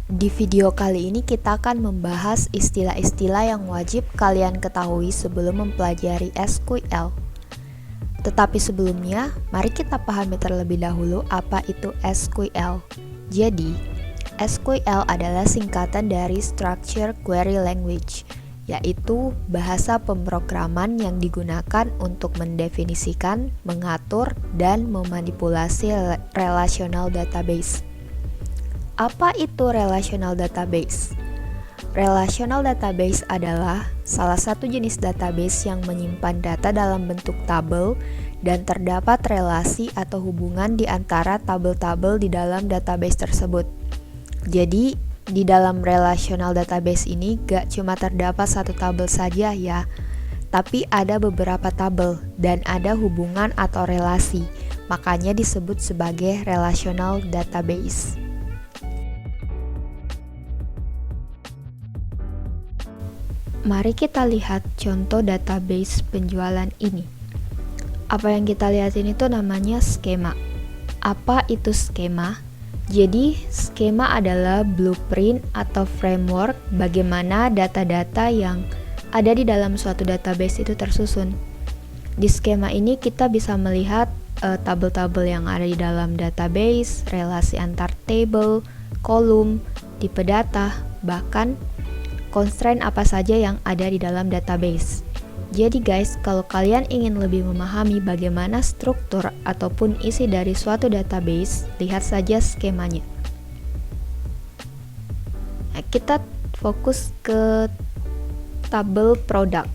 Di video kali ini kita akan membahas istilah-istilah yang wajib kalian ketahui sebelum mempelajari SQL. Tetapi sebelumnya, mari kita pahami terlebih dahulu apa itu SQL. Jadi, SQL adalah singkatan dari Structured Query Language, yaitu bahasa pemrograman yang digunakan untuk mendefinisikan, mengatur, dan memanipulasi relational database. Apa itu relational database? Relational database adalah salah satu jenis database yang menyimpan data dalam bentuk tabel dan terdapat relasi atau hubungan di antara tabel-tabel di dalam database tersebut. Jadi, di dalam relational database ini gak cuma terdapat satu tabel saja ya, tapi ada beberapa tabel dan ada hubungan atau relasi, makanya disebut sebagai relational database. Mari kita lihat contoh database penjualan ini. Apa yang kita lihat ini tuh namanya skema. Apa itu skema? Jadi, skema adalah blueprint atau framework bagaimana data-data yang ada di dalam suatu database itu tersusun. Di skema ini kita bisa melihat tabel-tabel yang ada di dalam database, relasi antar table, kolom, tipe data, bahkan constraint apa saja yang ada di dalam database. Jadi guys, kalau kalian ingin lebih memahami bagaimana struktur ataupun isi dari suatu database, lihat saja skemanya. Nah, kita fokus ke tabel produk.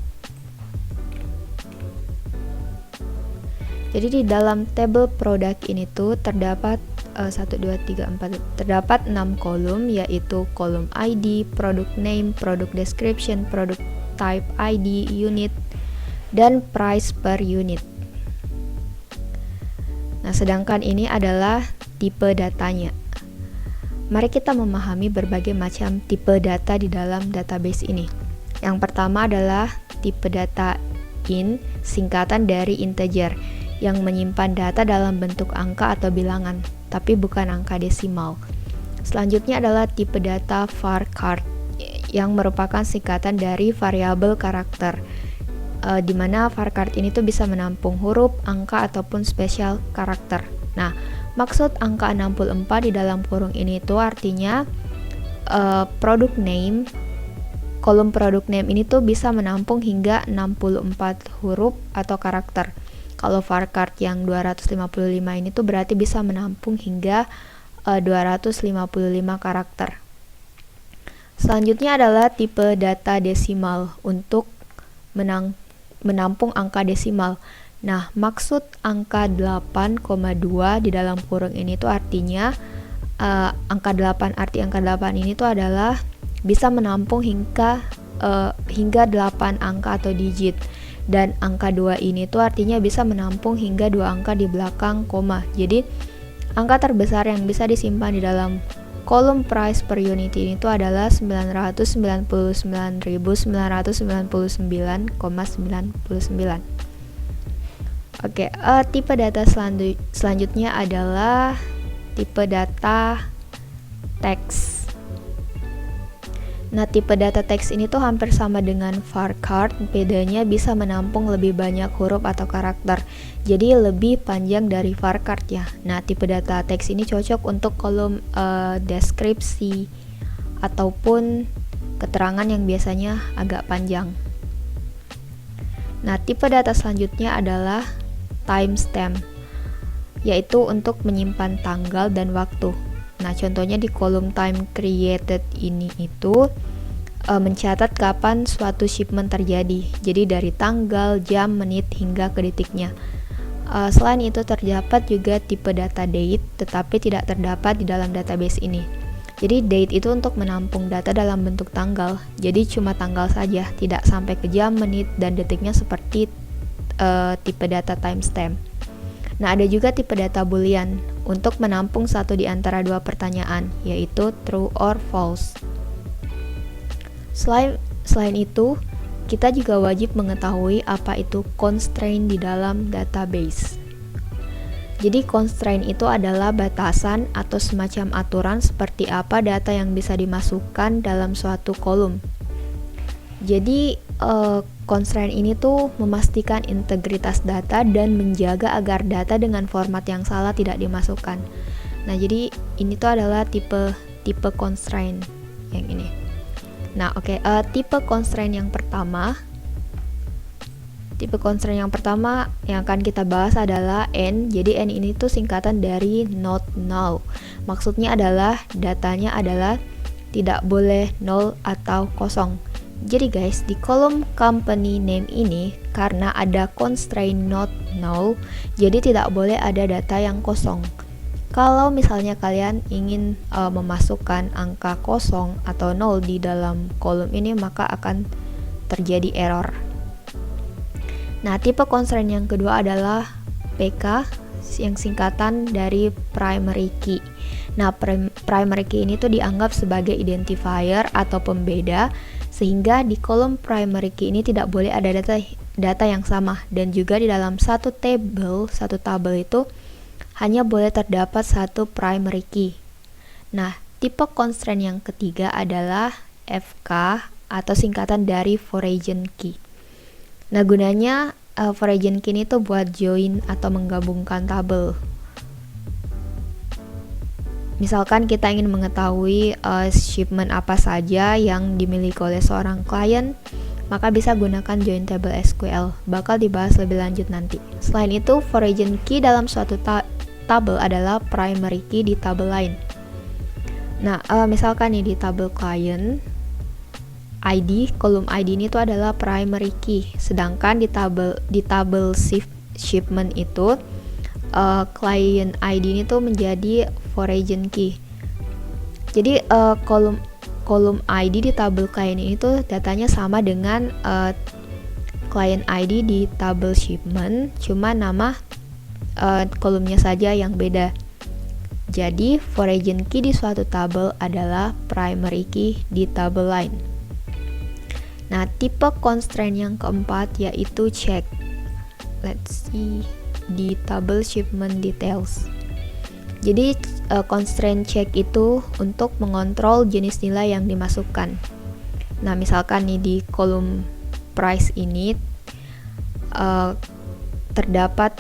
Jadi di dalam tabel produk ini tuh terdapat terdapat 6 kolom, yaitu kolom ID, product name, product description, product type ID, unit, dan price per unit. Nah, sedangkan ini adalah tipe datanya. Mari kita memahami berbagai macam tipe data di dalam database ini. Yang pertama adalah tipe data int, singkatan dari integer, yang menyimpan data dalam bentuk angka atau bilangan, tapi bukan angka desimal. Selanjutnya adalah tipe data varchar, yang merupakan singkatan dari variabel karakter, di mana varchar ini tuh bisa menampung huruf, angka, ataupun spesial karakter. Nah, maksud angka 64 di dalam kurung ini tuh artinya product name, kolom product name ini tuh bisa menampung hingga 64 huruf atau karakter. Kalau varchar yang 255 ini tuh berarti bisa menampung hingga 255 karakter. Selanjutnya adalah tipe data desimal untuk menampung angka desimal. Nah, maksud angka 8,2 di dalam kurung ini tuh artinya angka 8 ini tuh adalah bisa menampung hingga 8 angka atau digit. Dan angka 2 ini tuh artinya bisa menampung hingga 2 angka di belakang koma. Jadi angka terbesar yang bisa disimpan di dalam kolom price per unit ini tuh adalah 999.999,99. Oke, tipe data selanjutnya adalah tipe data teks. Nah, tipe data teks ini tuh hampir sama dengan varchar, bedanya bisa menampung lebih banyak huruf atau karakter, jadi lebih panjang dari varchar ya. Nah, tipe data teks ini cocok untuk kolom deskripsi ataupun keterangan yang biasanya agak panjang. Nah, tipe data selanjutnya adalah timestamp, yaitu untuk menyimpan tanggal dan waktu. Nah, contohnya di kolom time created ini itu mencatat kapan suatu shipment terjadi. Jadi dari tanggal, jam, menit, hingga ke detiknya. Selain itu terdapat juga tipe data date, tetapi tidak terdapat di dalam database ini. Jadi date itu untuk menampung data dalam bentuk tanggal. Jadi cuma tanggal saja, tidak sampai ke jam, menit, dan detiknya seperti tipe data timestamp. Nah, ada juga tipe data boolean untuk menampung satu di antara dua pertanyaan, yaitu true or false. Selain itu, kita juga wajib mengetahui apa itu constraint di dalam database. Jadi constraint itu adalah batasan atau semacam aturan seperti apa data yang bisa dimasukkan dalam suatu kolom. Jadi constraint ini tuh memastikan integritas data dan menjaga agar data dengan format yang salah tidak dimasukkan. Nah, jadi ini tuh adalah tipe constraint yang ini. Nah, tipe constraint yang pertama yang akan kita bahas adalah N. Jadi N ini tuh singkatan dari not null. Maksudnya adalah datanya adalah tidak boleh null atau kosong. Jadi guys, di kolom company name ini karena ada constraint not null, jadi tidak boleh ada data yang kosong. Kalau misalnya kalian ingin memasukkan angka kosong atau nol di dalam kolom ini, maka akan terjadi error. Nah, tipe constraint yang kedua adalah PK, yang singkatan dari primary key. Nah, primary key ini tuh dianggap sebagai identifier atau pembeda, sehingga di kolom primary key ini tidak boleh ada data yang sama, dan juga di dalam satu tabel itu hanya boleh terdapat satu primary key. Nah, tipe constraint yang ketiga adalah FK atau singkatan dari foreign key. Nah, gunanya foreign key ini tuh buat join atau menggabungkan tabel. Misalkan kita ingin mengetahui shipment apa saja yang dimiliki oleh seorang klien, maka bisa gunakan join table SQL. Bakal dibahas lebih lanjut nanti. Selain itu, foreign key dalam suatu tabel adalah primary key di tabel lain. Nah, misalkan nih di tabel client ID, kolom ID ini tuh adalah primary key, sedangkan di tabel shipment itu client ID ini tuh menjadi foreign key. Jadi kolom ID di tabel client ini tuh datanya sama dengan client ID di tabel shipment, cuma nama kolomnya saja yang beda. Jadi foreign key di suatu tabel adalah primary key di tabel lain. Nah, tipe constraint yang keempat yaitu check. Let's see di tabel shipment details. Jadi constraint check itu untuk mengontrol jenis nilai yang dimasukkan. Nah, misalkan nih di kolom price ini terdapat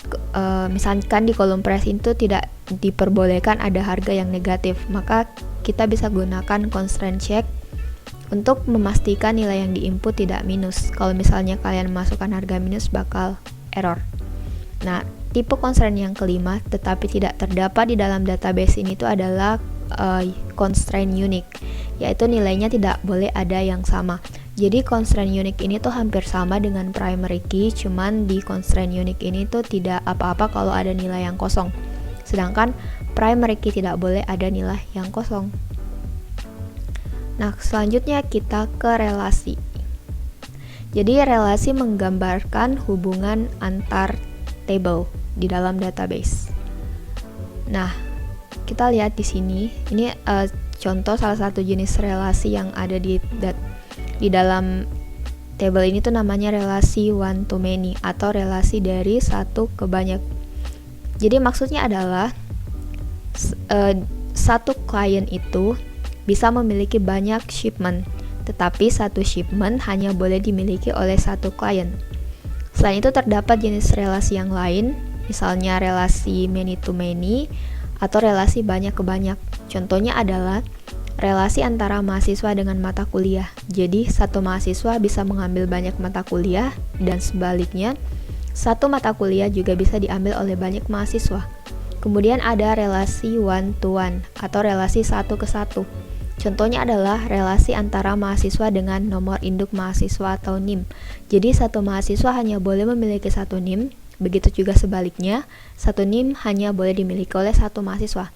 misalkan di kolom price itu tidak diperbolehkan ada harga yang negatif, maka kita bisa gunakan constraint check untuk memastikan nilai yang diinput tidak minus. Kalau misalnya kalian masukkan harga minus, bakal error. Nah, tipe constraint yang kelima tetapi tidak terdapat di dalam database ini itu adalah constraint unique, yaitu nilainya tidak boleh ada yang sama. Jadi constraint unique ini tuh hampir sama dengan primary key, cuman di constraint unique ini tuh tidak apa-apa kalau ada nilai yang kosong. Sedangkan primary key tidak boleh ada nilai yang kosong. Nah, selanjutnya kita ke relasi. Jadi relasi menggambarkan hubungan antar table di dalam database. Nah, kita lihat di sini. Ini contoh salah satu jenis relasi yang ada di dalam table ini tuh namanya relasi one to many atau relasi dari satu ke banyak. Jadi maksudnya adalah satu klien itu bisa memiliki banyak shipment, tetapi satu shipment hanya boleh dimiliki oleh satu klien. Selain itu terdapat jenis relasi yang lain, misalnya relasi many to many atau relasi banyak ke banyak. Contohnya adalah relasi antara mahasiswa dengan mata kuliah. Jadi satu mahasiswa bisa mengambil banyak mata kuliah dan sebaliknya, satu mata kuliah juga bisa diambil oleh banyak mahasiswa. Kemudian ada relasi one to one atau relasi satu ke satu. Contohnya adalah relasi antara mahasiswa dengan nomor induk mahasiswa atau NIM. Jadi satu mahasiswa hanya boleh memiliki satu NIM, begitu juga sebaliknya, satu NIM hanya boleh dimiliki oleh satu mahasiswa.